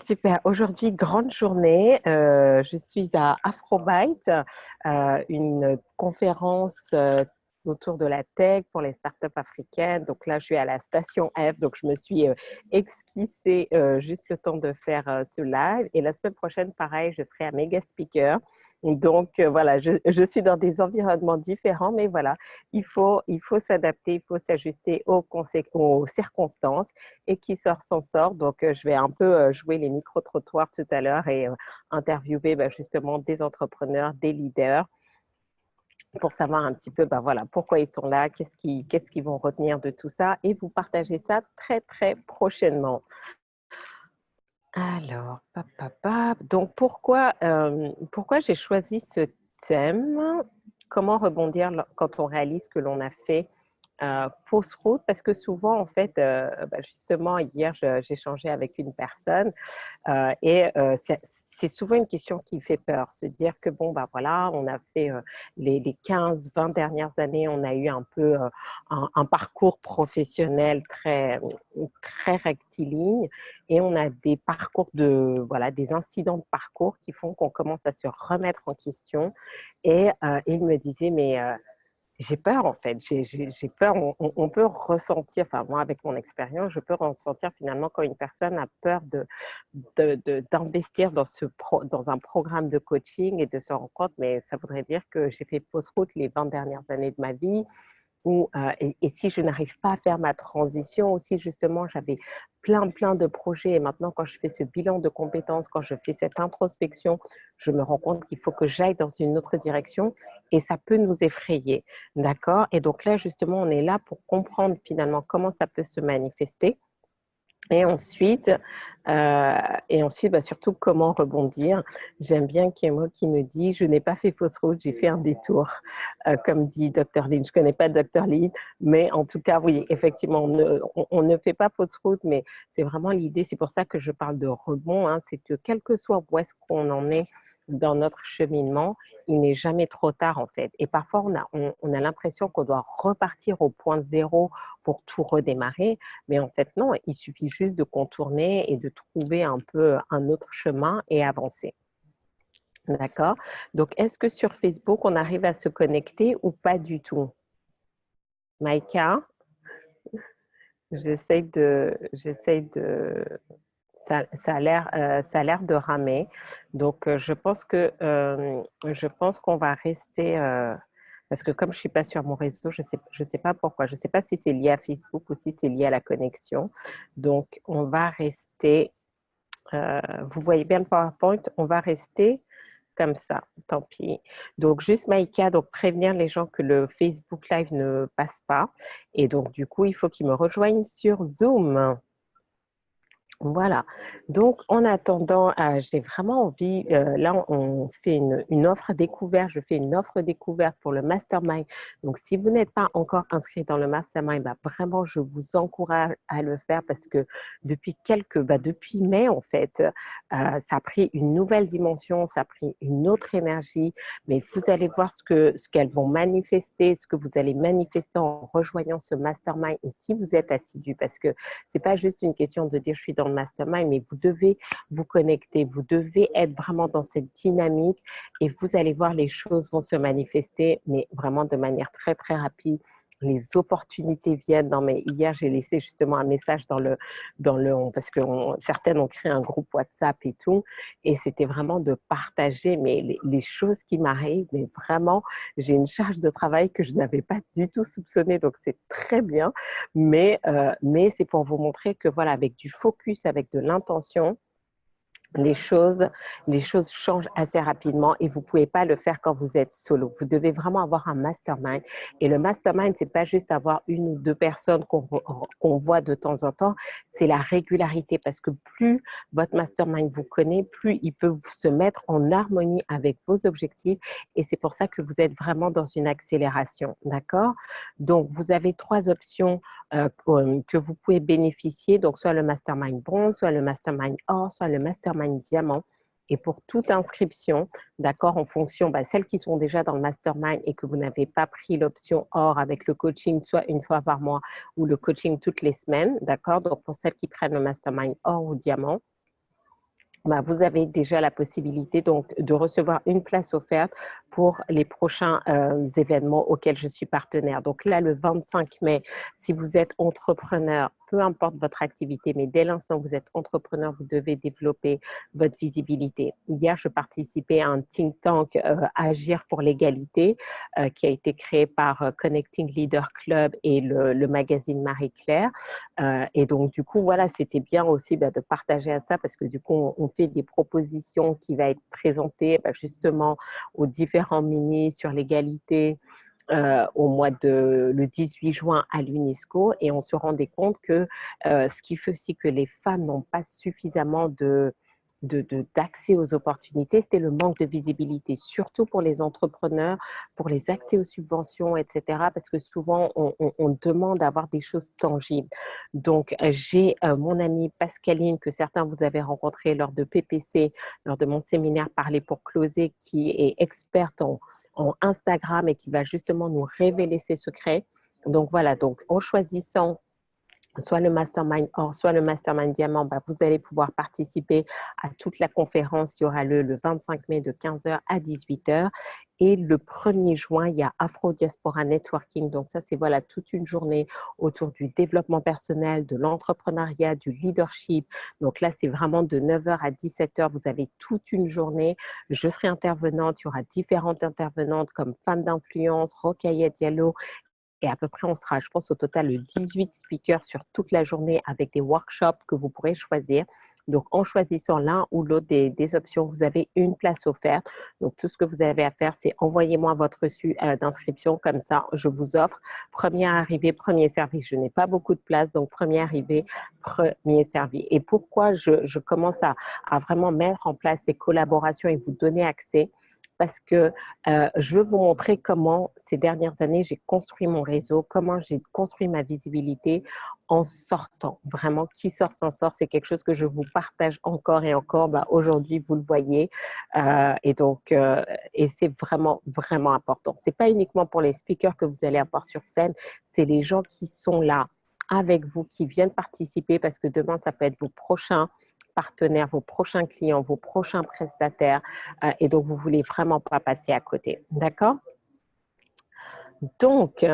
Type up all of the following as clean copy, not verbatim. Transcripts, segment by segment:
super. Aujourd'hui, grande journée. Je suis à Afrobyte, une conférence autour de la tech pour les startups africaines. Donc là, je suis à la station F. Donc, je me suis esquissée juste le temps de faire ce live. Et la semaine prochaine, pareil, je serai à Mega Speaker. Donc, voilà, je suis dans des environnements différents, mais voilà, il faut s'adapter, il faut s'ajuster aux circonstances et qui sort s'en sort. Donc, je vais un peu jouer les micro-trottoirs tout à l'heure et interviewer justement des entrepreneurs, des leaders pour savoir un petit peu voilà, pourquoi ils sont là, qu'est-ce qu'ils vont retenir de tout ça et vous partager ça très, très prochainement. Alors, donc pourquoi j'ai choisi ce thème? Comment rebondir quand on réalise que l'on a fait fausse route? Parce que souvent, en fait, justement, hier, j'échangeais avec une personne c'est souvent une question qui fait peur, se dire que bon, voilà, on a fait les 15-20 dernières années, on a eu un peu un parcours professionnel très, très rectiligne et on a des parcours voilà, des incidents de parcours qui font qu'on commence à se remettre en question. Et il me disait, mais j'ai peur en fait, j'ai peur, on peut ressentir, enfin moi avec mon expérience, je peux ressentir finalement quand une personne a peur d'investir dans un programme de coaching et de se rendre compte, mais ça voudrait dire que j'ai fait fausse route les 20 dernières années de ma vie, et si je n'arrive pas à faire ma transition, aussi justement, j'avais plein de projets et maintenant quand je fais ce bilan de compétences, quand je fais cette introspection, je me rends compte qu'il faut que j'aille dans une autre direction et ça peut nous effrayer, d'accord? Et donc là, justement, on est là pour comprendre finalement comment ça peut se manifester. Et ensuite, surtout, comment rebondir. J'aime bien qu'il y ait un mot qui nous dit « Je n'ai pas fait fausse route, j'ai fait un détour », comme dit Dr. Lynn. Je ne connais pas Dr. Lynn, mais en tout cas, oui, effectivement, on ne fait pas fausse route, mais c'est vraiment l'idée. C'est pour ça que je parle de rebond. Hein, c'est que quel que soit où est-ce qu'on en est dans notre cheminement, il n'est jamais trop tard, en fait. Et parfois, on a l'impression qu'on doit repartir au point zéro pour tout redémarrer. Mais en fait, non, il suffit juste de contourner et de trouver un peu un autre chemin et avancer. D'accord? Donc, est-ce que sur Facebook, on arrive à se connecter ou pas du tout? Maïka, j'essaye de, ça a l'air de ramer. Donc, je pense qu'on va rester, parce que comme je ne suis pas sur mon réseau, je sais pas pourquoi. Je ne sais pas si c'est lié à Facebook ou si c'est lié à la connexion. Donc, on va rester, vous voyez bien le PowerPoint, on va rester comme ça, tant pis. Donc, juste Maïka, donc prévenir les gens que le Facebook Live ne passe pas. Et donc, du coup, il faut qu'ils me rejoignent sur Zoom. Voilà. Donc, en attendant, j'ai vraiment envie, là, on fait une offre découverte, je fais une offre découverte pour le Mastermind. Donc, si vous n'êtes pas encore inscrit dans le Mastermind, vraiment, je vous encourage à le faire parce que depuis mai, en fait, ça a pris une nouvelle dimension, ça a pris une autre énergie, mais vous allez voir ce qu'elles vont manifester, ce que vous allez manifester en rejoignant ce Mastermind et si vous êtes assidu, parce que c'est pas juste une question de dire je suis dans le mastermind, mais vous devez vous connecter, vous devez être vraiment dans cette dynamique et vous allez voir les choses vont se manifester, mais vraiment de manière très, très rapide. Les opportunités viennent. Non, mais hier, j'ai laissé justement un message parce que certaines ont créé un groupe WhatsApp et tout, et c'était vraiment de partager les choses qui m'arrivent, mais vraiment, j'ai une charge de travail que je n'avais pas du tout soupçonnée, donc c'est très bien. Mais c'est pour vous montrer que voilà, avec du focus, avec de l'intention, les choses changent assez rapidement et vous ne pouvez pas le faire quand vous êtes solo. Vous devez vraiment avoir un mastermind. Et le mastermind, ce n'est pas juste avoir une ou deux personnes qu'on voit de temps en temps, c'est la régularité parce que plus votre mastermind vous connaît, plus il peut se mettre en harmonie avec vos objectifs et c'est pour ça que vous êtes vraiment dans une accélération. D'accord? Donc, vous avez 3 options que vous pouvez bénéficier, donc soit le mastermind bronze, soit le mastermind or, soit le mastermind diamant. Et pour toute inscription, d'accord, en fonction, celles qui sont déjà dans le mastermind et que vous n'avez pas pris l'option or avec le coaching, soit une fois par mois ou le coaching toutes les semaines, d'accord, donc pour celles qui prennent le mastermind or ou diamant, bah, vous avez déjà la possibilité donc de recevoir une place offerte pour les prochains événements auxquels je suis partenaire. Donc là, le 25 mai, si vous êtes entrepreneur, peu importe votre activité, mais dès l'instant que vous êtes entrepreneur, vous devez développer votre visibilité. Hier, je participais à un think tank Agir pour l'égalité qui a été créé par Connecting Leader Club et le magazine Marie-Claire. Et donc, du coup, voilà, c'était bien aussi de partager à ça parce que du coup, on fait des propositions qui vont être présentées justement aux différents ministres sur l'égalité au mois de le 18 juin à l'UNESCO et on se rendait compte que ce qui fait aussi que les femmes n'ont pas suffisamment d'accès aux opportunités, c'était le manque de visibilité, surtout pour les entrepreneurs, pour les accès aux subventions, etc. Parce que souvent, on demande d'avoir des choses tangibles. Donc, j'ai mon amie Pascaline, que certains vous avez rencontré lors de PPC, lors de mon séminaire Parler pour closer, qui est experte en Instagram et qui va justement nous révéler ses secrets. Donc voilà, donc en choisissant soit le mastermind or, soit le mastermind diamant, vous allez pouvoir participer à toute la conférence qui aura lieu le 25 mai de 15h à 18h. Et le 1er juin, il y a Afro Diaspora Networking. Donc ça, c'est voilà, toute une journée autour du développement personnel, de l'entrepreneuriat, du leadership. Donc là, c'est vraiment de 9h à 17h. Vous avez toute une journée. Je serai intervenante. Il y aura différentes intervenantes comme Femmes d'influence, Rokhaya Diallo. Et à peu près, on sera, je pense, au total de 18 speakers sur toute la journée avec des workshops que vous pourrez choisir. Donc, en choisissant l'un ou l'autre des options, vous avez une place offerte. Donc, tout ce que vous avez à faire, c'est envoyez-moi votre reçu d'inscription. Comme ça, je vous offre premier arrivé, premier servi. Je n'ai pas beaucoup de place, donc premier arrivé, premier servi. Et pourquoi je commence à vraiment mettre en place ces collaborations et vous donner accès? Parce que je veux vous montrer comment, ces dernières années, j'ai construit mon réseau, comment j'ai construit ma visibilité en sortant. Vraiment, qui sort s'en sort, c'est quelque chose que je vous partage encore et encore. Aujourd'hui, vous le voyez. Et donc, et c'est vraiment, vraiment important. Ce n'est pas uniquement pour les speakers que vous allez avoir sur scène, c'est les gens qui sont là avec vous, qui viennent participer, parce que demain, ça peut être vos prochains partenaires, vos prochains clients, vos prochains prestataires. Et donc, vous ne voulez vraiment pas passer à côté. D'accord? Donc,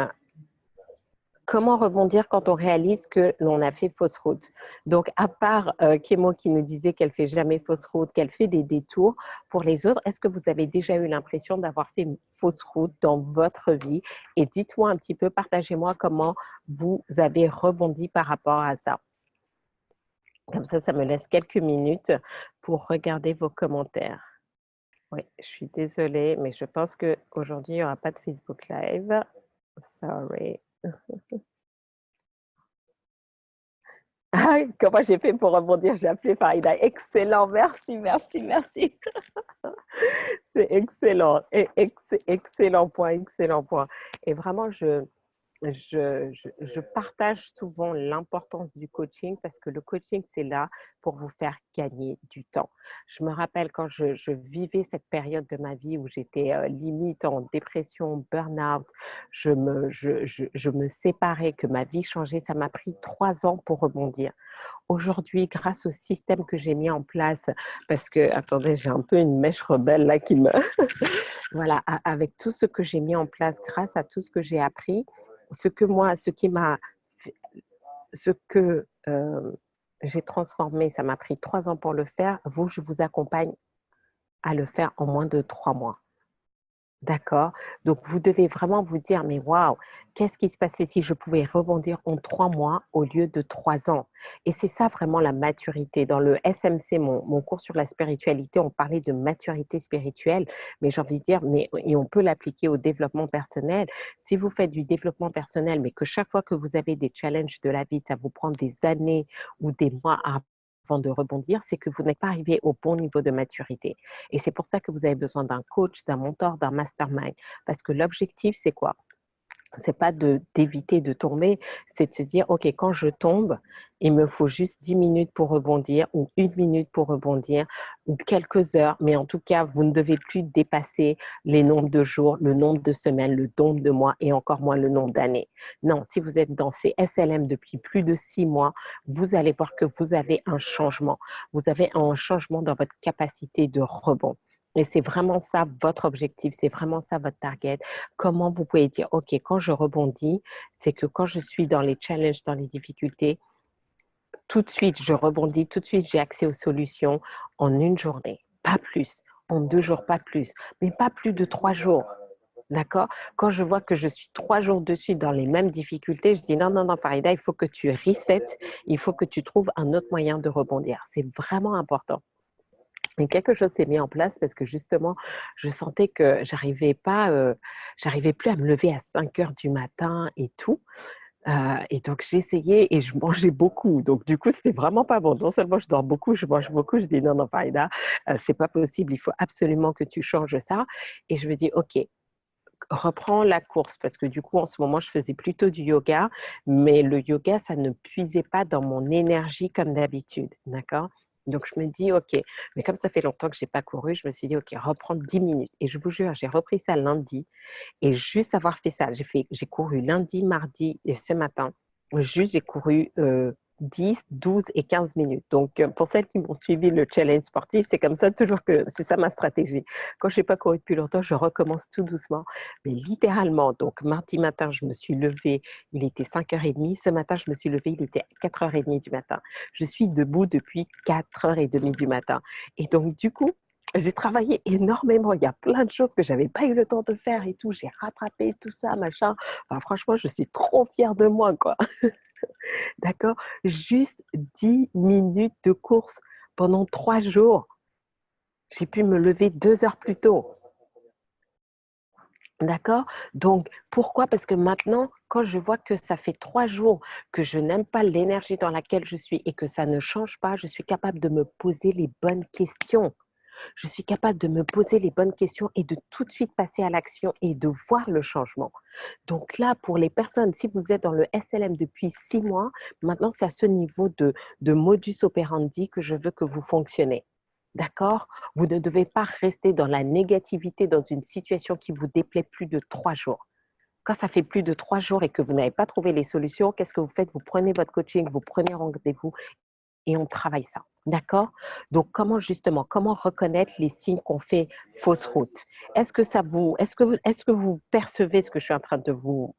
comment rebondir quand on réalise que l'on a fait fausse route? Donc, à part Kémo qui nous disait qu'elle ne fait jamais fausse route, qu'elle fait des détours, pour les autres, est-ce que vous avez déjà eu l'impression d'avoir fait une fausse route dans votre vie? Et dites-moi un petit peu, partagez-moi comment vous avez rebondi par rapport à ça. Comme ça me laisse quelques minutes pour regarder vos commentaires. Oui, je suis désolée, mais je pense qu'aujourd'hui, il n'y aura pas de Facebook Live. Sorry. Ah, comment j'ai fait pour rebondir? J'ai appelé Farida. Excellent, merci, merci, merci. C'est excellent. Excellent point, excellent point. Et vraiment, je partage souvent l'importance du coaching parce que le coaching, c'est là pour vous faire gagner du temps. Je me rappelle quand je vivais cette période de ma vie où j'étais limite en dépression, burn-out, je me séparais, que ma vie changeait. Ça m'a pris 3 ans pour rebondir. Aujourd'hui, grâce au système que j'ai mis en place, parce que, attendez, j'ai un peu une mèche rebelle là qui me... Voilà, avec tout ce que j'ai mis en place, grâce à tout ce que j'ai appris, ce que j'ai transformé, ça m'a pris 3 ans pour le faire. Vous, je vous accompagne à le faire en moins de 3 mois. D'accord. Donc, vous devez vraiment vous dire, mais waouh, qu'est-ce qui se passait si je pouvais rebondir en 3 mois au lieu de 3 ans? Et c'est ça vraiment la maturité. Dans le SMC, mon cours sur la spiritualité, on parlait de maturité spirituelle, mais j'ai envie de dire, et on peut l'appliquer au développement personnel. Si vous faites du développement personnel, mais que chaque fois que vous avez des challenges de la vie, ça vous prend des années ou des mois avant de rebondir, c'est que vous n'êtes pas arrivé au bon niveau de maturité. Et c'est pour ça que vous avez besoin d'un coach, d'un mentor, d'un mastermind. Parce que l'objectif, c'est quoi? c'est pas d'éviter de tomber, c'est de se dire, OK, quand je tombe, il me faut juste 10 minutes pour rebondir ou 1 minute pour rebondir ou quelques heures, mais en tout cas, vous ne devez plus dépasser les nombres de jours, le nombre de semaines, le nombre de mois et encore moins le nombre d'années. Non, si vous êtes dans ces SLM depuis plus de 6 mois, vous allez voir que vous avez un changement. Vous avez un changement dans votre capacité de rebond. Et c'est vraiment ça votre objectif, c'est vraiment ça votre target. Comment vous pouvez dire, OK, quand je rebondis, c'est que quand je suis dans les challenges, dans les difficultés, tout de suite, je rebondis, tout de suite, j'ai accès aux solutions en une journée, pas plus, en 2 jours, pas plus, mais pas plus de 3 jours. D'accord? Quand je vois que je suis 3 jours de suite dans les mêmes difficultés, je dis non, non, non, Farida, il faut que tu resets, il faut que tu trouves un autre moyen de rebondir. C'est vraiment important. Et quelque chose s'est mis en place parce que justement, je sentais que j'arrivais plus à me lever à 5 heures du matin et tout. Et donc j'essayais et je mangeais beaucoup. Donc du coup, c'était vraiment pas bon. Non seulement je dors beaucoup, je mange beaucoup. Je dis non, non, Farida, c'est pas possible. Il faut absolument que tu changes ça. Et je me dis, OK, reprends la course parce que du coup, en ce moment, je faisais plutôt du yoga, mais le yoga, ça ne puisait pas dans mon énergie comme d'habitude, d'accord? Donc je me dis: «OK», mais comme ça fait longtemps que j'ai pas couru, je me suis dit: «OK, reprends 10 minutes» et je vous jure, j'ai repris ça lundi et juste avoir fait ça, j'ai couru lundi, mardi et ce matin. Juste, j'ai couru 10, 12 et 15 minutes. Donc, pour celles qui m'ont suivi le challenge sportif, c'est comme ça toujours que c'est ça ma stratégie. Quand je n'ai pas couru depuis longtemps, je recommence tout doucement. Mais littéralement, donc mardi matin, je me suis levée, il était 5h30. Ce matin, je me suis levée, il était 4h30 du matin. Je suis debout depuis 4h30 du matin. Et donc, du coup, j'ai travaillé énormément. Il y a plein de choses que j'avais pas eu le temps de faire et tout. J'ai rattrapé tout ça, machin. Enfin, franchement, je suis trop fière de moi, quoi. D'accord? Juste 10 minutes de course pendant 3 jours. J'ai pu me lever 2 heures plus tôt. D'accord? Donc, pourquoi? Parce que maintenant, quand je vois que ça fait 3 jours que je n'aime pas l'énergie dans laquelle je suis et que ça ne change pas, je suis capable de me poser les bonnes questions. Je suis capable de me poser les bonnes questions et de tout de suite passer à l'action et de voir le changement. Donc là, pour les personnes, si vous êtes dans le SLM depuis 6 mois, maintenant c'est à ce niveau de modus operandi que je veux que vous fonctionnez. D'accord? Vous ne devez pas rester dans la négativité dans une situation qui vous déplaît plus de 3 jours. Quand ça fait plus de 3 jours et que vous n'avez pas trouvé les solutions, qu'est-ce que vous faites? Vous prenez votre coaching, vous prenez rendez-vous et on travaille ça. D'accord? Donc, comment reconnaître les signes qu'on fait fausse route? Est-ce que vous percevez ce que je suis en train de vous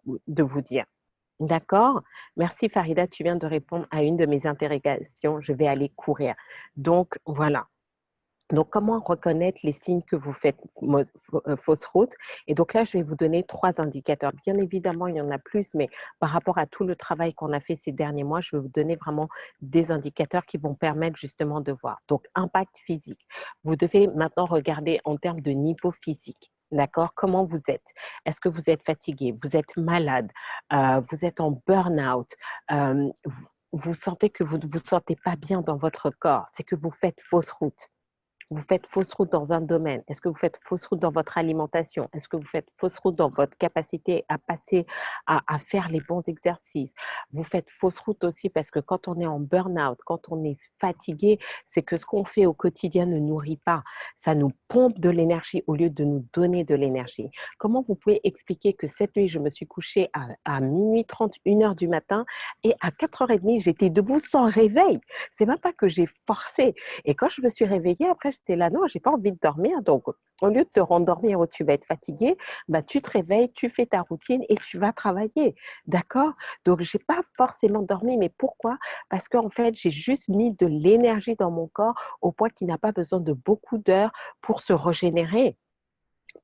dire? D'accord? Merci Farida, tu viens de répondre à une de mes interrogations. Je vais aller courir. Donc, voilà. Donc, comment reconnaître les signes que vous faites fausse route? Et donc là, je vais vous donner 3 indicateurs. Bien évidemment, il y en a plus, mais par rapport à tout le travail qu'on a fait ces derniers mois, je vais vous donner vraiment des indicateurs qui vont permettre justement de voir. Donc, impact physique. Vous devez maintenant regarder en termes de niveau physique. D'accord? Comment vous êtes? Est-ce que vous êtes fatigué? Vous êtes malade? Vous êtes en burn-out? Vous sentez que vous ne vous sentez pas bien dans votre corps? C'est que vous faites fausse route. Vous faites fausse route dans un domaine? Est-ce que vous faites fausse route dans votre alimentation? Est-ce que vous faites fausse route dans votre capacité à passer, à faire les bons exercices? Vous faites fausse route aussi parce que quand on est en burn-out, quand on est fatigué, c'est que ce qu'on fait au quotidien ne nourrit pas. Ça nous pompe de l'énergie au lieu de nous donner de l'énergie. Comment vous pouvez expliquer que cette nuit, je me suis couchée à minuit 30, 1 heure du matin et à 4h30, j'étais debout sans réveil? C'est même pas que j'ai forcé. Et quand je me suis réveillée, après, j'étais là, non, j'ai pas envie de dormir. Donc, au lieu de te rendormir où tu vas être fatigué, bah, tu te réveilles, tu fais ta routine et tu vas travailler. D'accord? Donc, j'ai pas forcément dormi. Mais pourquoi? Parce qu'en fait, j'ai juste mis de l'énergie dans mon corps au point qu'il n'a pas besoin de beaucoup d'heures pour se régénérer.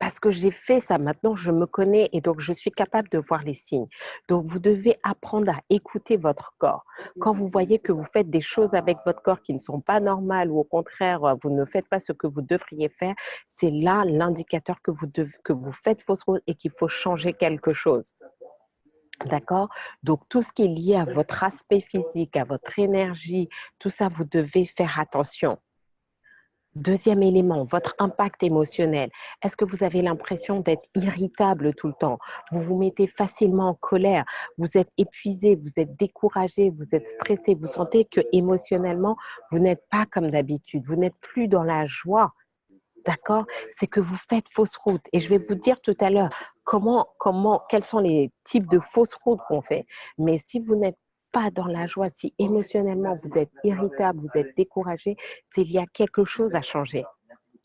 Parce que j'ai fait ça, maintenant je me connais et donc je suis capable de voir les signes. Donc vous devez apprendre à écouter votre corps. Quand vous voyez que vous faites des choses avec votre corps qui ne sont pas normales ou au contraire, vous ne faites pas ce que vous devriez faire, c'est là l'indicateur que vous faites fausse route et qu'il faut changer quelque chose. D'accord? Donc tout ce qui est lié à votre aspect physique, à votre énergie, tout ça, vous devez faire attention. Deuxième élément, votre impact émotionnel. Est-ce que vous avez l'impression d'être irritable tout le temps? Vous vous mettez facilement en colère, vous êtes épuisé, vous êtes découragé, vous êtes stressé, vous sentez que émotionnellement, vous n'êtes pas comme d'habitude, vous n'êtes plus dans la joie. D'accord? C'est que vous faites fausse route. Et je vais vous dire tout à l'heure quels sont les types de fausses routes qu'on fait. Mais si vous n'êtes pas dans la joie, si émotionnellement vous êtes irritable, vous êtes découragé, c'est qu'il y a quelque chose à changer.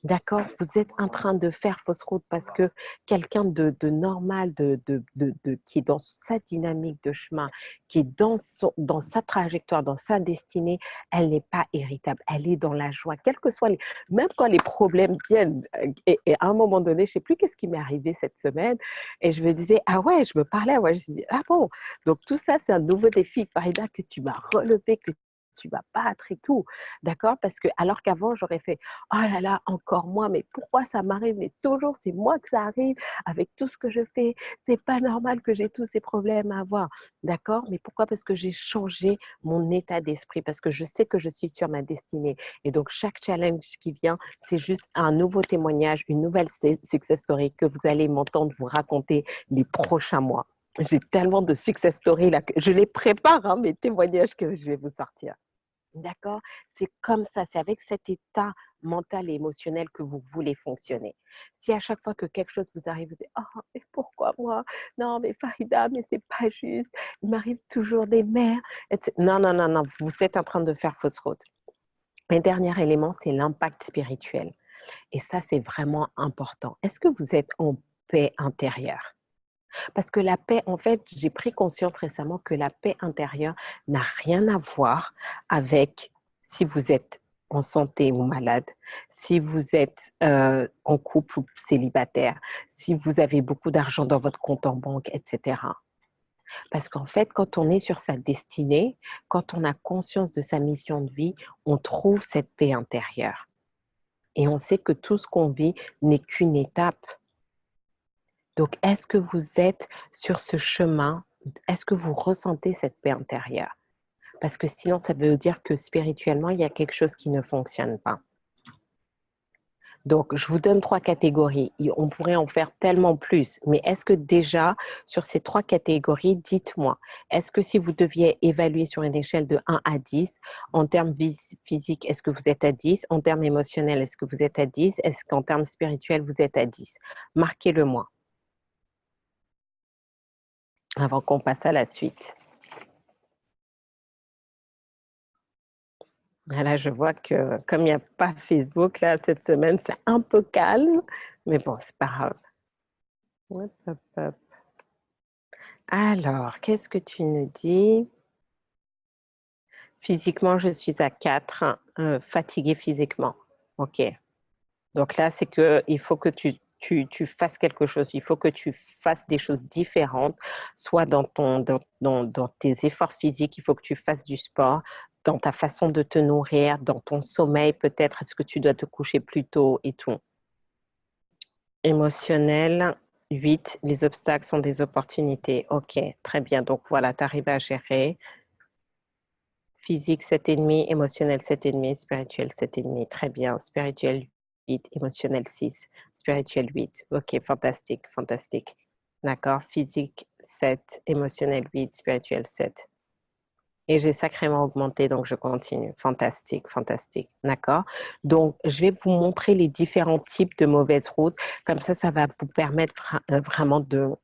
D'accord? Vous êtes en train de faire fausse route parce que quelqu'un de normal, qui est dans sa dynamique de chemin, qui est dans sa trajectoire, dans sa destinée, elle n'est pas irritable, elle est dans la joie, quel que soit même quand les problèmes viennent. Et à un moment donné, je ne sais plus qu'est-ce qui m'est arrivé cette semaine, et je me disais, ah ouais, je me parlais, ouais, je me disais, ah bon, donc tout ça, c'est un nouveau défi, Farida, que tu m'as relevé, que tu vas battre et tout, d'accord? Parce que alors qu'avant, j'aurais fait, oh là là, encore moi, mais pourquoi ça m'arrive? Mais toujours, c'est moi que ça arrive avec tout ce que je fais. C'est pas normal que j'ai tous ces problèmes à avoir. D'accord? Mais pourquoi? Parce que j'ai changé mon état d'esprit, parce que je sais que je suis sur ma destinée. Et donc, chaque challenge qui vient, c'est juste un nouveau témoignage, une nouvelle success story que vous allez m'entendre vous raconter les prochains mois. J'ai tellement de success stories là que je les prépare, hein, mes témoignages que je vais vous sortir. D'accord? C'est comme ça, c'est avec cet état mental et émotionnel que vous voulez fonctionner. Si à chaque fois que quelque chose vous arrive, vous dites: «Oh, mais pourquoi moi? Non, mais Farida, mais c'est pas juste, il m'arrive toujours des merdes» non, non, non, non, vous êtes en train de faire fausse route. Un dernier élément, c'est l'impact spirituel et ça, c'est vraiment important. Est-ce que vous êtes en paix intérieure? Parce que la paix, en fait, j'ai pris conscience récemment que la paix intérieure n'a rien à voir avec si vous êtes en santé ou malade, si vous êtes en couple ou célibataire, si vous avez beaucoup d'argent dans votre compte en banque, etc. Parce qu'en fait, quand on est sur sa destinée, quand on a conscience de sa mission de vie, on trouve cette paix intérieure. Et on sait que tout ce qu'on vit n'est qu'une étape. Donc, est-ce que vous êtes sur ce chemin? Est-ce que vous ressentez cette paix intérieure? Parce que sinon, ça veut dire que spirituellement, il y a quelque chose qui ne fonctionne pas. Donc, je vous donne 3 catégories. On pourrait en faire tellement plus. Mais est-ce que déjà, sur ces 3 catégories, dites-moi, est-ce que si vous deviez évaluer sur une échelle de 1 à 10, en termes physiques, est-ce que vous êtes à 10? En termes émotionnels, est-ce que vous êtes à 10? Est-ce qu'en termes spirituels, vous êtes à 10? Marquez-le moi avant qu'on passe à la suite. Là, je vois que comme il n'y a pas Facebook, là, cette semaine, c'est un peu calme, mais bon, c'est pas grave. Hop, hop, hop. Alors, qu'est-ce que tu nous dis? Physiquement, je suis à 4, fatiguée physiquement. OK. Donc là, c'est qu'il faut que tu fasses quelque chose. Il faut que tu fasses des choses différentes, soit dans tes efforts physiques, il faut que tu fasses du sport, dans ta façon de te nourrir, dans ton sommeil peut-être, est-ce que tu dois te coucher plus tôt et tout. Émotionnel, 8, les obstacles sont des opportunités. OK, très bien. Donc voilà, tu arrives à gérer. Physique 7,5, émotionnel 7,5, spirituel 7,5. Très bien. Spirituel 8, émotionnel 6, spirituel 8. OK, fantastique, fantastique. D'accord. Physique 7, émotionnel 8, spirituel 7. Et j'ai sacrément augmenté, donc je continue. Fantastique, fantastique. D'accord. Donc, je vais vous montrer les différents types de mauvaises routes. Comme ça va vous permettre vraiment de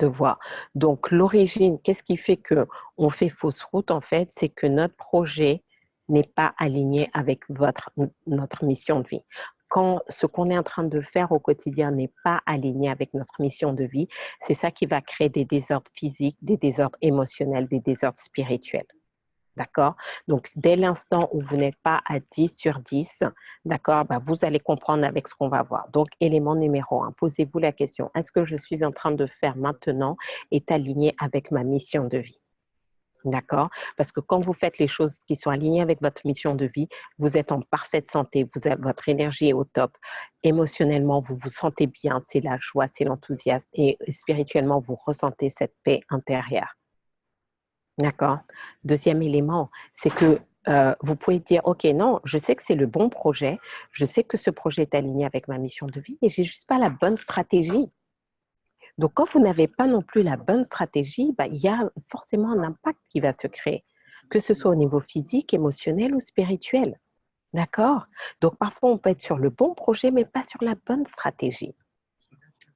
voir. Donc, l'origine, qu'est-ce qui fait qu'on fait fausse route, en fait, c'est que notre projet n'est pas aligné avec notre mission de vie. Quand ce qu'on est en train de faire au quotidien n'est pas aligné avec notre mission de vie, c'est ça qui va créer des désordres physiques, des désordres émotionnels, des désordres spirituels. D'accord? Donc, dès l'instant où vous n'êtes pas à 10 sur 10, d'accord, vous allez comprendre avec ce qu'on va voir. Donc, élément numéro 1, posez-vous la question, est-ce que je suis en train de faire maintenant est aligné avec ma mission de vie? D'accord? Parce que quand vous faites les choses qui sont alignées avec votre mission de vie, vous êtes en parfaite santé, votre énergie est au top. Émotionnellement, vous vous sentez bien, c'est la joie, c'est l'enthousiasme. Et spirituellement, vous ressentez cette paix intérieure. D'accord. Deuxième élément, c'est que vous pouvez dire, OK, non, je sais que c'est le bon projet, je sais que ce projet est aligné avec ma mission de vie, mais j'ai juste pas la bonne stratégie. Donc, quand vous n'avez pas non plus la bonne stratégie, bah, il y a forcément un impact qui va se créer, que ce soit au niveau physique, émotionnel ou spirituel. D'accord? Donc, parfois, on peut être sur le bon projet, mais pas sur la bonne stratégie.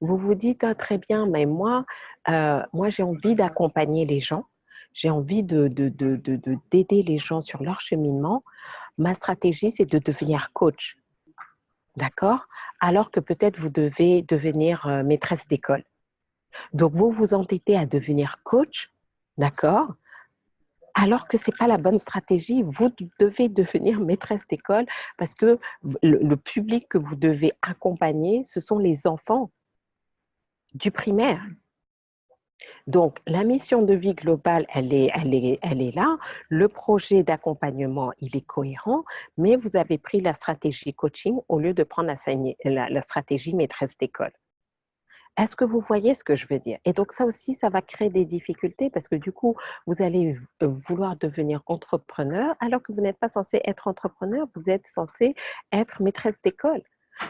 Vous vous dites, ah, très bien, mais moi j'ai envie d'accompagner les gens, j'ai envie d'aider les gens sur leur cheminement. Ma stratégie, c'est de devenir coach. D'accord? Alors que peut-être vous devez devenir maîtresse d'école. Donc, vous vous entêtez à devenir coach, d'accord? Alors que ce n'est pas la bonne stratégie. Vous devez devenir maîtresse d'école parce que le public que vous devez accompagner, ce sont les enfants du primaire. Donc, la mission de vie globale, elle est là. Le projet d'accompagnement, il est cohérent, mais vous avez pris la stratégie coaching au lieu de prendre la stratégie maîtresse d'école. Est-ce que vous voyez ce que je veux dire? Et donc ça aussi, ça va créer des difficultés parce que du coup, vous allez vouloir devenir entrepreneur alors que vous n'êtes pas censé être entrepreneur, vous êtes censé être maîtresse d'école.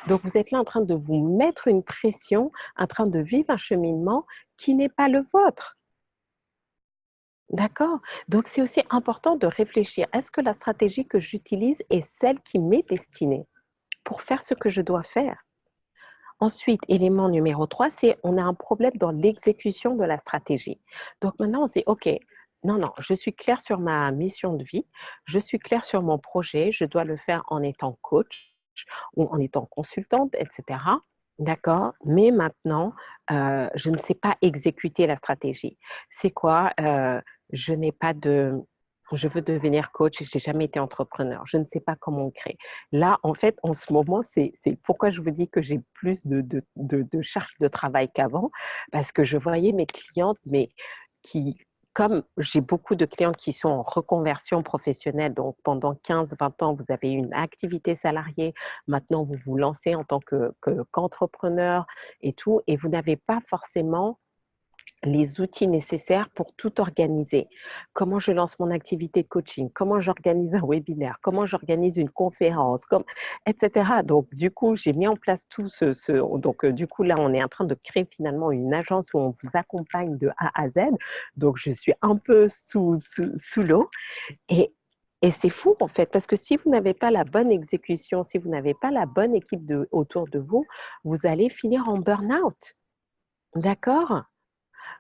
Donc vous êtes là en train de vous mettre une pression, en train de vivre un cheminement qui n'est pas le vôtre. D'accord? Donc c'est aussi important de réfléchir. Est-ce que la stratégie que j'utilise est celle qui m'est destinée pour faire ce que je dois faire? Ensuite, élément numéro 3, c'est on a un problème dans l'exécution de la stratégie. Donc maintenant, on se dit, OK, non, non, je suis claire sur ma mission de vie, je suis claire sur mon projet, je dois le faire en étant coach ou en étant consultante, etc. D'accord? Mais maintenant, je ne sais pas exécuter la stratégie. C'est quoi? Je n'ai pas de je veux devenir coach et j'ai jamais été entrepreneur. Je ne sais pas comment on crée. Là, en fait, en ce moment, c'est pourquoi je vous dis que j'ai plus de charge de travail qu'avant, parce que je voyais mes clientes, mais qui comme j'ai beaucoup de clientes qui sont en reconversion professionnelle, donc pendant 15-20 ans, vous avez eu une activité salariée, maintenant vous vous lancez en tant qu'entrepreneur et tout, et vous n'avez pas forcément les outils nécessaires pour tout organiser. Comment je lance mon activité de coaching, comment j'organise un webinaire, comment j'organise une conférence, etc. Donc, du coup, j'ai mis en place tout Donc, du coup, là, on est en train de créer finalement une agence où on vous accompagne de A à Z. Donc, je suis un peu sous l'eau. Et, et c'est fou, en fait, parce que si vous n'avez pas la bonne exécution, si vous n'avez pas la bonne équipe autour de vous, vous allez finir en burn-out. D'accord?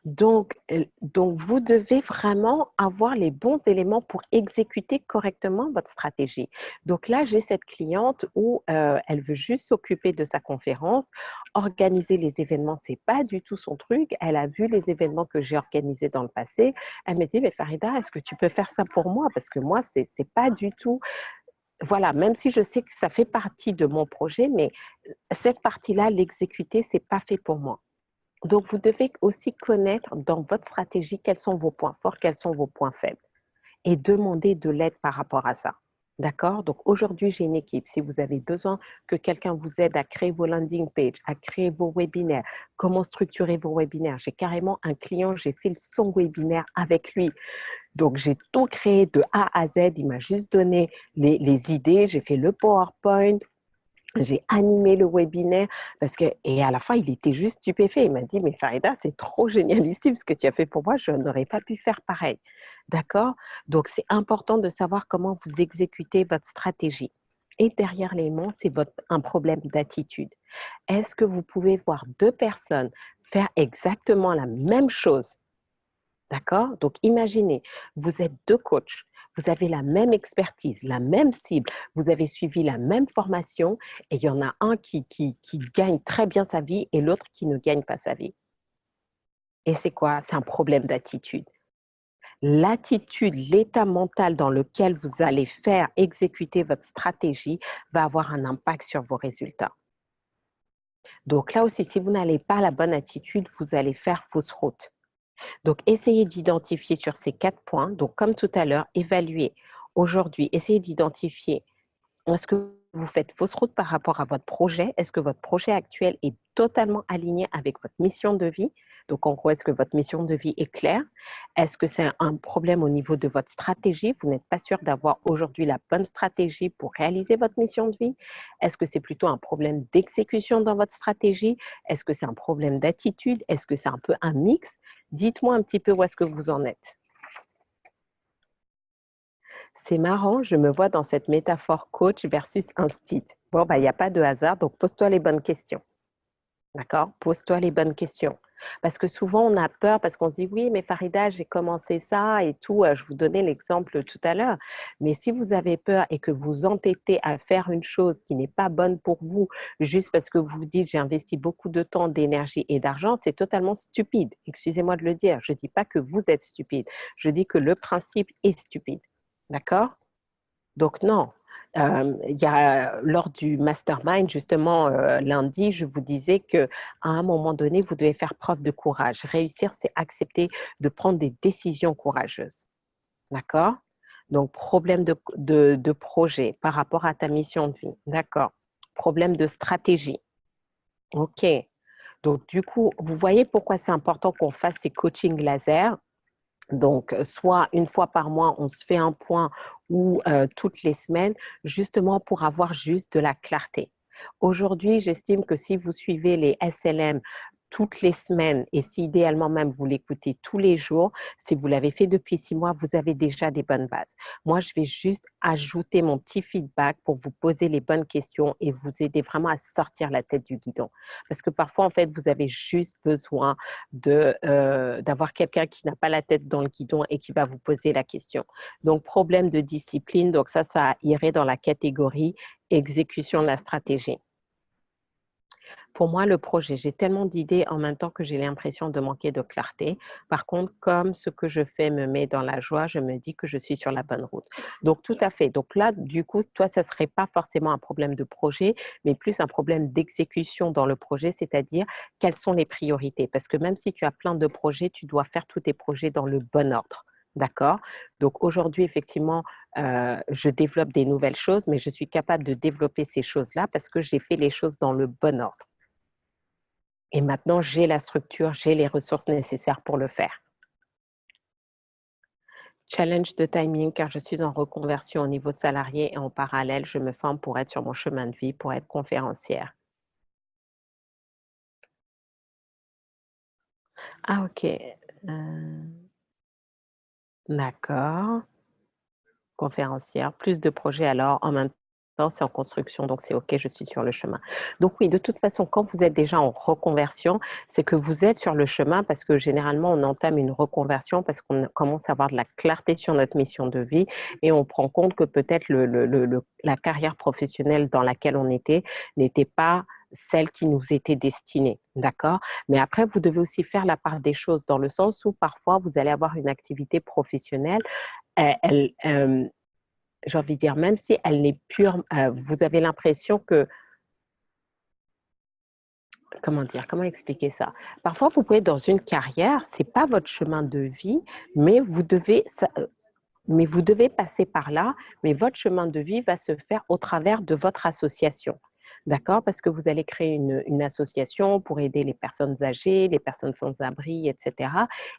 Donc, vous devez vraiment avoir les bons éléments pour exécuter correctement votre stratégie. Donc là, j'ai cette cliente où elle veut juste s'occuper de sa conférence, organiser les événements, c'est pas du tout son truc. Elle a vu les événements que j'ai organisés dans le passé. Elle me dit, mais Farida, est-ce que tu peux faire ça pour moi? Parce que moi, c'est pas du tout. Voilà, même si je sais que ça fait partie de mon projet, mais cette partie-là, l'exécuter, c'est pas fait pour moi. Donc, vous devez aussi connaître dans votre stratégie quels sont vos points forts, quels sont vos points faibles et demander de l'aide par rapport à ça. D'accord? Donc, aujourd'hui, j'ai une équipe. Si vous avez besoin que quelqu'un vous aide à créer vos landing pages, à créer vos webinaires, comment structurer vos webinaires, j'ai carrément un client, j'ai fait son webinaire avec lui. Donc, j'ai tout créé de A à Z. Il m'a juste donné les idées. J'ai fait le PowerPoint, j'ai animé le webinaire et à la fin, il était juste stupéfait. Il m'a dit, mais Farida, c'est trop génialissime ce que tu as fait pour moi, je n'aurais pas pu faire pareil. D'accord? Donc, c'est important de savoir comment vous exécutez votre stratégie. Et derrière les mots, c'est un problème d'attitude. Est-ce que vous pouvez voir deux personnes faire exactement la même chose? D'accord? Donc, imaginez, vous êtes deux coachs, vous avez la même expertise, la même cible, vous avez suivi la même formation et il y en a un qui gagne très bien sa vie et l'autre qui ne gagne pas sa vie. Et c'est quoi? C'est un problème d'attitude. L'attitude, l'état mental dans lequel vous allez faire exécuter votre stratégie va avoir un impact sur vos résultats. Donc là aussi, si vous n'avez pas la bonne attitude, vous allez faire fausse route. Donc, essayez d'identifier sur ces 4 points. Donc, comme tout à l'heure, évaluez. Aujourd'hui, essayez d'identifier, est-ce que vous faites fausse route par rapport à votre projet? Est-ce que votre projet actuel est totalement aligné avec votre mission de vie? Donc, en gros, est-ce que votre mission de vie est claire? Est-ce que c'est un problème au niveau de votre stratégie? Vous n'êtes pas sûr d'avoir aujourd'hui la bonne stratégie pour réaliser votre mission de vie? Est-ce que c'est plutôt un problème d'exécution dans votre stratégie? Est-ce que c'est un problème d'attitude? Est-ce que c'est un peu un mix? Dites-moi un petit peu où est-ce que vous en êtes. C'est marrant, je me vois dans cette métaphore coach versus instit. Bon, bah, il n'y a pas de hasard, donc pose-toi les bonnes questions. D'accord? Pose-toi les bonnes questions. Parce que souvent, on a peur parce qu'on se dit: «Oui, mais Farida, j'ai commencé ça et tout», je vous donnais l'exemple tout à l'heure. Mais si vous avez peur et que vous entêtez à faire une chose qui n'est pas bonne pour vous, juste parce que vous vous dites: «J'ai investi beaucoup de temps, d'énergie et d'argent», c'est totalement stupide. Excusez-moi de le dire. Je ne dis pas que vous êtes stupide. Je dis que le principe est stupide. D'accord? Donc non, il y a lors du mastermind justement, lundi, je vous disais qu'à un moment donné, vous devez faire preuve de courage. Réussir, c'est accepter de prendre des décisions courageuses. D'accord? Donc problème de projet par rapport à ta mission de vie. D'accord. Problème de stratégie. OK. Donc du coup, vous voyez pourquoi c'est important qu'on fasse ces coachings laser? Donc, soit une fois par mois, on se fait un point ou toutes les semaines, justement pour avoir juste de la clarté. Aujourd'hui, j'estime que si vous suivez les SLM toutes les semaines et si idéalement même vous l'écoutez tous les jours, si vous l'avez fait depuis 6 mois, vous avez déjà des bonnes bases. Moi, je vais juste ajouter mon petit feedback pour vous poser les bonnes questions et vous aider vraiment à sortir la tête du guidon. Parce que parfois, en fait, vous avez juste besoin d'avoir quelqu'un qui n'a pas la tête dans le guidon et qui va vous poser la question. Donc, problème de discipline, donc ça irait dans la catégorie exécution de la stratégie. Pour moi, le projet, j'ai tellement d'idées en même temps que j'ai l'impression de manquer de clarté. Par contre, comme ce que je fais me met dans la joie, je me dis que je suis sur la bonne route. Donc, tout à fait. Donc là, du coup, toi, ça ne serait pas forcément un problème de projet, mais plus un problème d'exécution dans le projet, c'est-à-dire quelles sont les priorités. Parce que même si tu as plein de projets, tu dois faire tous tes projets dans le bon ordre. D'accord? Donc aujourd'hui, effectivement, je développe des nouvelles choses, mais je suis capable de développer ces choses-là parce que j'ai fait les choses dans le bon ordre. Et maintenant, j'ai la structure, j'ai les ressources nécessaires pour le faire. Challenge de timing, car je suis en reconversion au niveau salarié et en parallèle, je me forme pour être sur mon chemin de vie, pour être conférencière. Ah OK, d'accord. Conférencière, plus de projets alors en même temps, c'est en construction, donc c'est OK, je suis sur le chemin. Donc oui, de toute façon, quand vous êtes déjà en reconversion, c'est que vous êtes sur le chemin parce que généralement, on entame une reconversion parce qu'on commence à avoir de la clarté sur notre mission de vie et on prend compte que peut-être la carrière professionnelle dans laquelle on était n'était pas celle qui nous était destinée, d'accord? Mais après, vous devez aussi faire la part des choses dans le sens où parfois, vous allez avoir une activité professionnelle j'ai envie de dire, même si elle n'est pure, vous avez l'impression que comment dire? Comment expliquer ça? Parfois, vous pouvez être dans une carrière, c'est pas votre chemin de vie, mais vous devez passer par là, mais votre chemin de vie va se faire au travers de votre association. D'accord? Parce que vous allez créer une association pour aider les personnes âgées, les personnes sans abri, etc.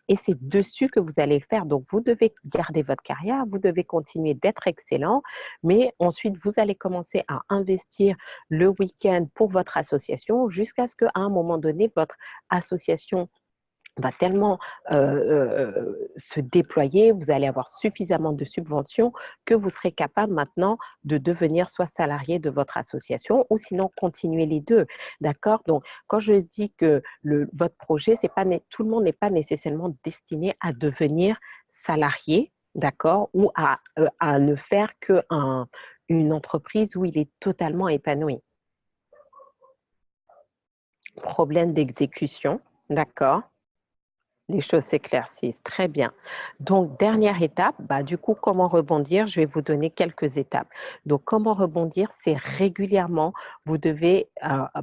Et c'est dessus que vous allez faire. Donc, vous devez garder votre carrière, vous devez continuer d'être excellent, mais ensuite, vous allez commencer à investir le week-end pour votre association jusqu'à ce qu'à un moment donné, votre association va tellement se déployer, vous allez avoir suffisamment de subventions que vous serez capable maintenant de devenir soit salarié de votre association ou sinon continuer les deux. D'accord? Donc, quand je dis que votre projet, c'est pas, tout le monde n'est pas nécessairement destiné à devenir salarié, d'accord? Ou à ne faire une entreprise où il est totalement épanoui. Problème d'exécution, d'accord? Les choses s'éclaircissent, très bien. Donc, dernière étape, bah, du coup, comment rebondir? Je vais vous donner quelques étapes. Donc, comment rebondir? C'est régulièrement, vous devez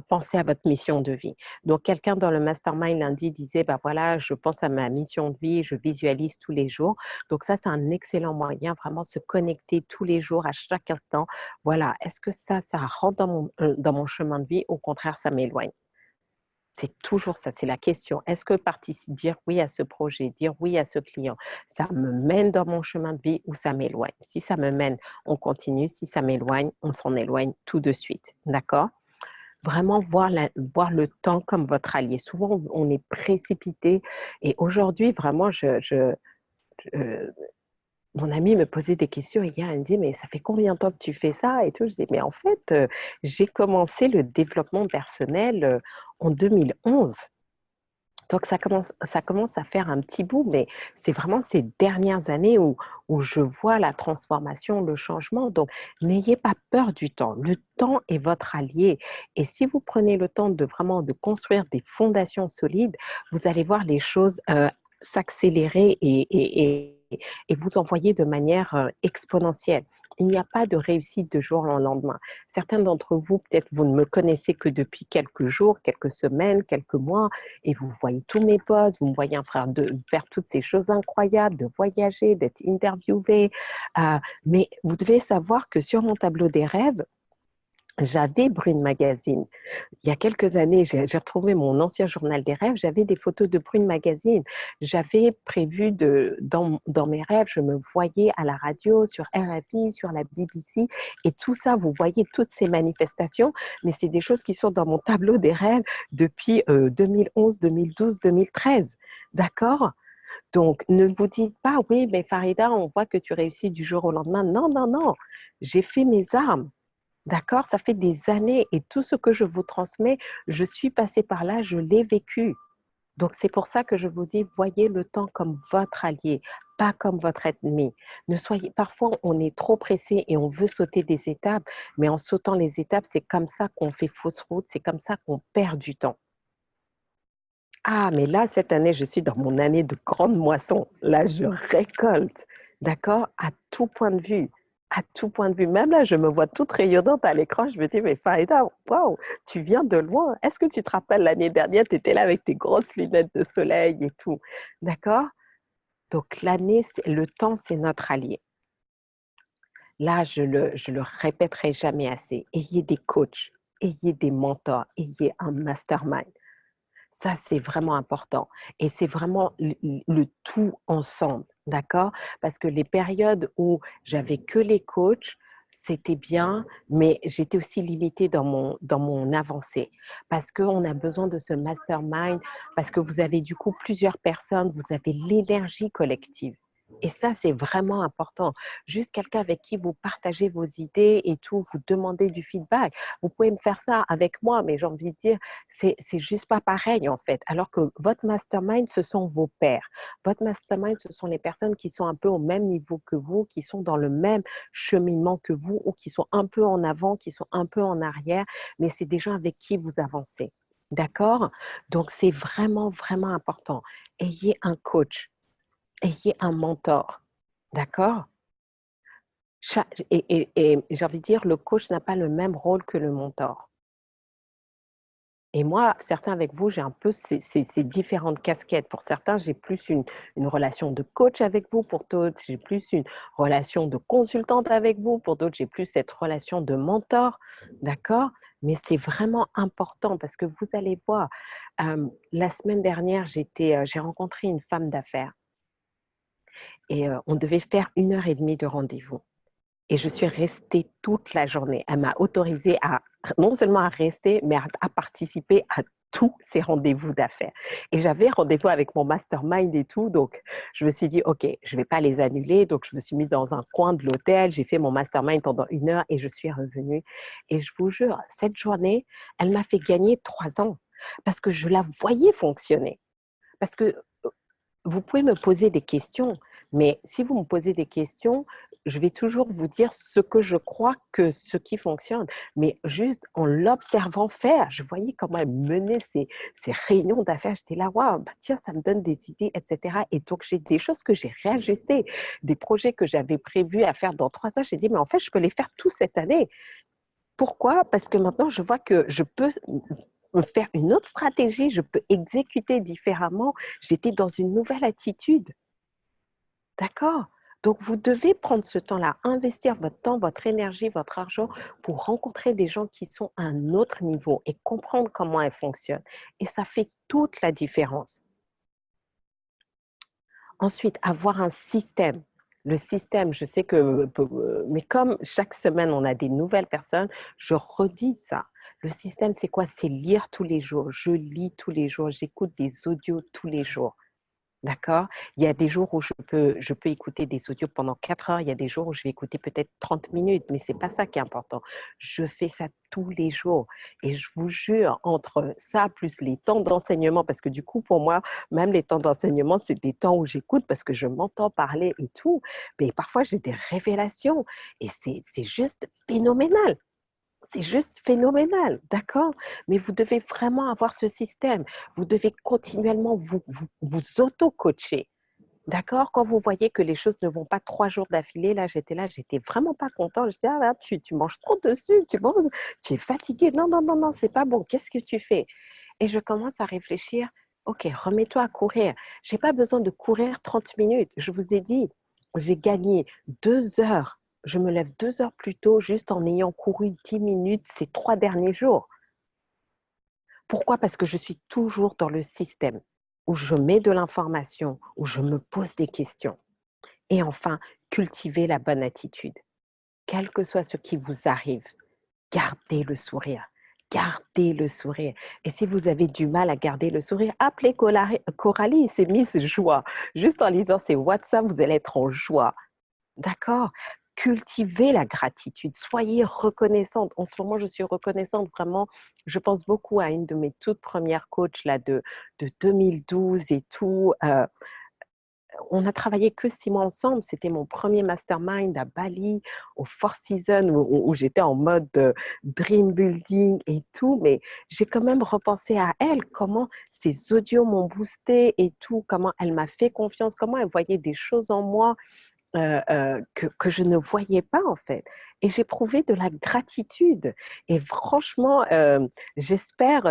penser à votre mission de vie. Donc, quelqu'un dans le mastermind lundi disait, bah voilà, je pense à ma mission de vie, je visualise tous les jours. Donc, ça, c'est un excellent moyen, vraiment se connecter tous les jours, à chaque instant. Voilà, est-ce que ça rentre dans mon chemin de vie? Au contraire, ça m'éloigne. C'est toujours ça, c'est la question. Est-ce que dire oui à ce projet, dire oui à ce client, ça me mène dans mon chemin de vie ou ça m'éloigne? Si ça me mène, on continue. Si ça m'éloigne, on s'en éloigne tout de suite. D'accord? Vraiment voir le temps comme votre allié. Souvent, on est précipité et aujourd'hui, vraiment, je mon ami me posait des questions hier, elle me dit: «Mais ça fait combien de temps que tu fais ça?» et tout. Je dis: «Mais en fait, j'ai commencé le développement personnel, en 2011». Donc ça commence à faire un petit bout, mais c'est vraiment ces dernières années où je vois la transformation, le changement. Donc n'ayez pas peur du temps. Le temps est votre allié et si vous prenez le temps de vraiment de construire des fondations solides, vous allez voir les choses, s'accélérer et vous envoyer de manière, exponentielle. Il n'y a pas de réussite de jour au lendemain. Certains d'entre vous, peut-être, vous ne me connaissez que depuis quelques jours, quelques semaines, quelques mois, et vous voyez tous mes posts, vous me voyez en train de faire toutes ces choses incroyables, de voyager, d'être interviewé. Mais vous devez savoir que sur mon tableau des rêves, j'avais Brune Magazine. Il y a quelques années, j'ai retrouvé mon ancien journal des rêves, j'avais des photos de Brune Magazine. J'avais prévu dans mes rêves, je me voyais à la radio, sur RFI, sur la BBC, et tout ça, vous voyez toutes ces manifestations, mais c'est des choses qui sont dans mon tableau des rêves depuis 2011, 2012, 2013. D'accord? Donc, ne vous dites pas, oui, mais Farida, on voit que tu réussis du jour au lendemain. Non, non, non. J'ai fait mes armes. D'accord? Ça fait des années et tout ce que je vous transmets, je suis passée par là, je l'ai vécu. Donc, c'est pour ça que je vous dis, voyez le temps comme votre allié, pas comme votre ennemi. Parfois, on est trop pressé et on veut sauter des étapes, mais en sautant les étapes, c'est comme ça qu'on fait fausse route, c'est comme ça qu'on perd du temps. Ah, mais là, cette année, je suis dans mon année de grande moisson. Là, je récolte, d'accord? À tout point de vue, à tout point de vue. Même là, je me vois toute rayonnante à l'écran. Je me dis, mais Faïda, waouh, tu viens de loin. Est-ce que tu te rappelles l'année dernière, tu étais là avec tes grosses lunettes de soleil et tout, d'accord? Donc, le temps, c'est notre allié. Là, je le répéterai jamais assez. Ayez des coachs, ayez des mentors, ayez un mastermind. Ça, c'est vraiment important et c'est vraiment le tout ensemble, d'accord? Parce que les périodes où j'avais que les coachs, c'était bien, mais j'étais aussi limitée dans mon avancée. Parce qu'on a besoin de ce mastermind, parce que vous avez du coup plusieurs personnes, vous avez l'énergie collective et ça, c'est vraiment important. Juste quelqu'un avec qui vous partagez vos idées et tout, vous demandez du feedback. Vous pouvez me faire ça avec moi, mais j'ai envie de dire, c'est juste pas pareil en fait. Alors que votre mastermind, ce sont vos pairs. Votre mastermind, ce sont les personnes qui sont un peu au même niveau que vous, qui sont dans le même cheminement que vous ou qui sont un peu en avant, qui sont un peu en arrière, mais c'est des gens avec qui vous avancez. D'accord? Donc, c'est vraiment, vraiment important. Ayez un coach, ayez un mentor. D'accord? Et j'ai envie de dire, le coach n'a pas le même rôle que le mentor. Et moi, certains avec vous, j'ai un peu ces différentes casquettes. Pour certains, j'ai plus une relation de coach avec vous. Pour d'autres, j'ai plus une relation de consultante avec vous. Pour d'autres, j'ai plus cette relation de mentor. D'accord? Mais c'est vraiment important parce que vous allez voir, la semaine dernière, j'ai rencontré une femme d'affaires et on devait faire 1 heure et demie de rendez-vous. Et je suis restée toute la journée. Elle m'a autorisée non seulement à rester, mais à participer à tous ces rendez-vous d'affaires. Et j'avais rendez-vous avec mon mastermind et tout, donc je me suis dit, OK, je ne vais pas les annuler. Donc je me suis mise dans un coin de l'hôtel, j'ai fait mon mastermind pendant 1 heure et je suis revenue. Et je vous jure, cette journée, elle m'a fait gagner 3 ans parce que je la voyais fonctionner. Parce que vous pouvez me poser des questions, mais si vous me posez des questions, je vais toujours vous dire ce que je crois que ce qui fonctionne. Mais juste en l'observant faire, je voyais comment elle menait ces réunions d'affaires. J'étais là, waouh, bah tiens, ça me donne des idées, etc. Et donc, j'ai des choses que j'ai réajustées, des projets que j'avais prévus à faire dans 3 ans. J'ai dit, mais en fait, je peux les faire tous cette année. Pourquoi? Parce que maintenant, je vois que je peux me faire une autre stratégie, je peux exécuter différemment. J'étais dans une nouvelle attitude. D'accord? Donc, vous devez prendre ce temps-là, investir votre temps, votre énergie, votre argent pour rencontrer des gens qui sont à un autre niveau et comprendre comment elles fonctionnent. Et ça fait toute la différence. Ensuite, avoir un système. Le système, je sais que, mais comme chaque semaine, on a des nouvelles personnes, je redis ça. Le système, c'est quoi? C'est lire tous les jours. Je lis tous les jours. J'écoute des audios tous les jours. D'accord? Il y a des jours où je peux écouter des audios pendant 4 heures. Il y a des jours où je vais écouter peut-être 30 minutes, mais ce n'est pas ça qui est important. Je fais ça tous les jours. Et je vous jure, entre ça plus les temps d'enseignement, parce que du coup, pour moi, même les temps d'enseignement, c'est des temps où j'écoute parce que je m'entends parler et tout. Mais parfois, j'ai des révélations et c'est juste phénoménal. C'est juste phénoménal, d'accord? Mais vous devez vraiment avoir ce système. Vous devez continuellement vous auto-coacher, d'accord? Quand vous voyez que les choses ne vont pas 3 jours d'affilée, là, j'étais vraiment pas contente. Je disais, ah là, tu manges trop dessus, tu es fatigué. Non, non, non, non, c'est pas bon. Qu'est-ce que tu fais? Et je commence à réfléchir, ok, remets-toi à courir. J'ai pas besoin de courir 30 minutes. Je vous ai dit, j'ai gagné 2 heures. Je me lève 2 heures plus tôt juste en ayant couru 10 minutes ces 3 derniers jours. Pourquoi? Parce que je suis toujours dans le système où je mets de l'information, où je me pose des questions. Et enfin, cultiver la bonne attitude. Quel que soit ce qui vous arrive, gardez le sourire. Gardez le sourire. Et si vous avez du mal à garder le sourire, appelez Coralie, c'est Miss Joie. Juste en lisant ces WhatsApp, vous allez être en joie. D'accord? Cultivez la gratitude, soyez reconnaissante. En ce moment, je suis reconnaissante vraiment. Je pense beaucoup à une de mes toutes premières coachs là, de 2012 et tout. On a travaillé que 6 mois ensemble. C'était mon premier mastermind à Bali, au Four Seasons, où j'étais en mode dream building et tout. Mais j'ai quand même repensé à elle, comment ses audios m'ont boosté et tout, comment elle m'a fait confiance, comment elle voyait des choses en moi que je ne voyais pas en fait. Et j'ai prouvé de la gratitude. Et franchement, j'espère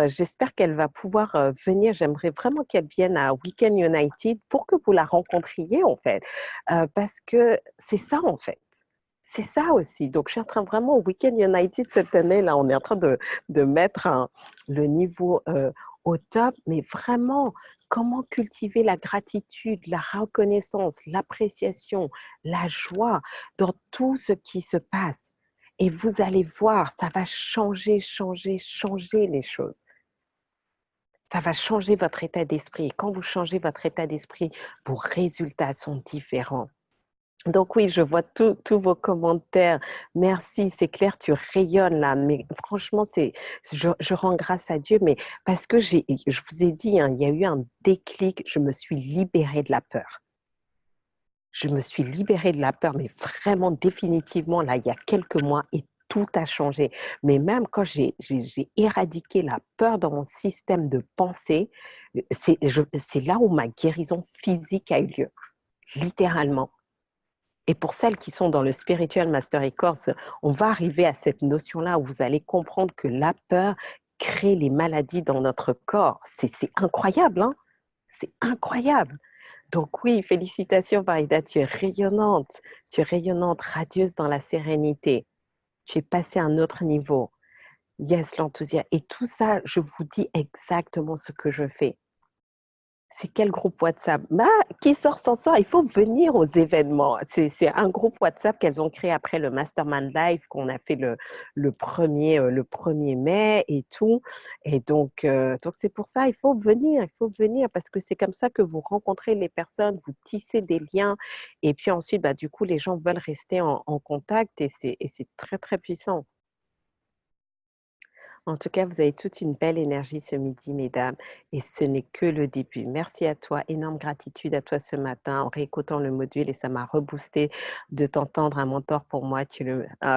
qu'elle va pouvoir venir. J'aimerais vraiment qu'elle vienne à Weekend United pour que vous la rencontriez en fait. Parce que c'est ça en fait. C'est ça aussi. Donc, je suis en train vraiment, au Weekend United cette année, là, on est en train de mettre le niveau au top, mais vraiment, comment cultiver la gratitude, la reconnaissance, l'appréciation, la joie dans tout ce qui se passe. Et vous allez voir, ça va changer, changer, changer les choses. Ça va changer votre état d'esprit. Et quand vous changez votre état d'esprit, vos résultats sont différents. Donc oui, je vois tous vos commentaires. Merci, c'est clair, tu rayonnes là. Mais franchement, je rends grâce à Dieu, mais parce que je vous ai dit, hein, il y a eu un déclic, je me suis libérée de la peur. Je me suis libérée de la peur, mais vraiment définitivement, là, il y a quelques mois, et tout a changé. Mais même quand j'ai éradiqué la peur dans mon système de pensée, c'est là où ma guérison physique a eu lieu, littéralement. Et pour celles qui sont dans le Spiritual Mastery Course, on va arriver à cette notion-là où vous allez comprendre que la peur crée les maladies dans notre corps. C'est incroyable, hein? C'est incroyable. Donc oui, félicitations Farida, tu es rayonnante, radieuse dans la sérénité. Tu es passée à un autre niveau. Yes, l'enthousiasme. Et tout ça, je vous dis exactement ce que je fais. C'est quel groupe WhatsApp? Bah, qui sort s'en sort, il faut venir aux événements. C'est un groupe WhatsApp qu'elles ont créé après le Mastermind Live qu'on a fait le 1er mai et tout. Et donc c'est pour ça, il faut venir parce que c'est comme ça que vous rencontrez les personnes, vous tissez des liens et puis ensuite, bah, du coup, les gens veulent rester en contact et c'est très, très puissant. En tout cas, vous avez toute une belle énergie ce midi, mesdames, et ce n'est que le début. Merci à toi, énorme gratitude à toi ce matin en réécoutant le module et ça m'a reboosté de t'entendre un mentor pour moi.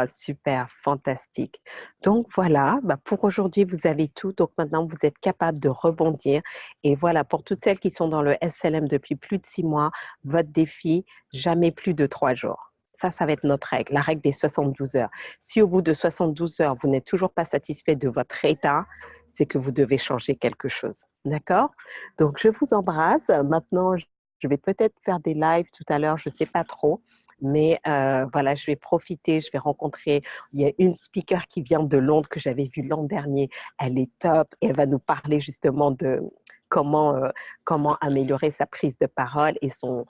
Super, fantastique. Donc voilà, bah, pour aujourd'hui, vous avez tout. Donc maintenant, vous êtes capable de rebondir. Et voilà, pour toutes celles qui sont dans le SLM depuis plus de 6 mois, votre défi, jamais plus de 3 jours. Ça va être notre règle, la règle des 72 heures. Si au bout de 72 heures, vous n'êtes toujours pas satisfait de votre état, c'est que vous devez changer quelque chose. D'accord? Donc, je vous embrasse. Maintenant, je vais peut-être faire des lives tout à l'heure, je ne sais pas trop. Mais voilà, je vais profiter, je vais rencontrer, il y a une speaker qui vient de Londres que j'avais vue l'an dernier, elle est top et elle va nous parler justement de comment améliorer sa prise de parole et son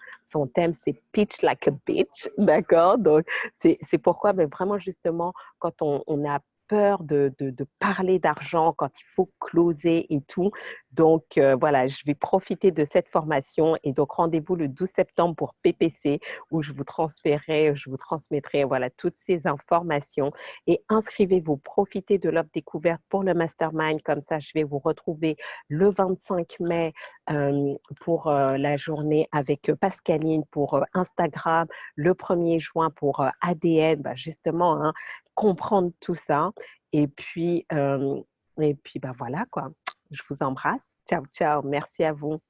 thème, c'est Pitch like a bitch, d'accord? Donc, c'est pourquoi, mais vraiment justement, quand on a peur de parler d'argent, quand il faut closer et tout. Donc, voilà, je vais profiter de cette formation et donc rendez-vous le 12 septembre pour PPC où je vous transmettrai voilà, toutes ces informations et inscrivez-vous, profitez de l'offre découverte pour le mastermind. Comme ça, je vais vous retrouver le 25 mai pour la journée avec Pascaline pour Instagram, le 1er juin pour ADN, bah, justement, hein, comprendre tout ça. Et puis bah, voilà quoi. Je vous embrasse. Ciao, ciao. Merci à vous.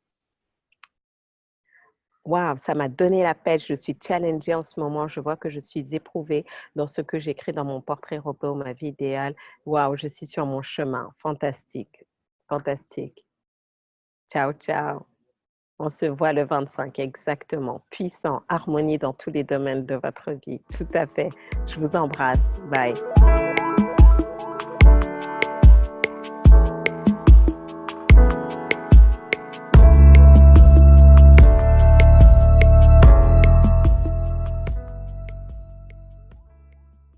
Waouh, ça m'a donné la pêche. Je suis challengée en ce moment. Je vois que je suis éprouvée dans ce que j'écris dans mon portrait robot, ma vie idéale. Waouh, je suis sur mon chemin. Fantastique. Fantastique. Ciao, ciao. On se voit le 25, exactement. Puissant, harmonie dans tous les domaines de votre vie. Tout à fait. Je vous embrasse. Bye.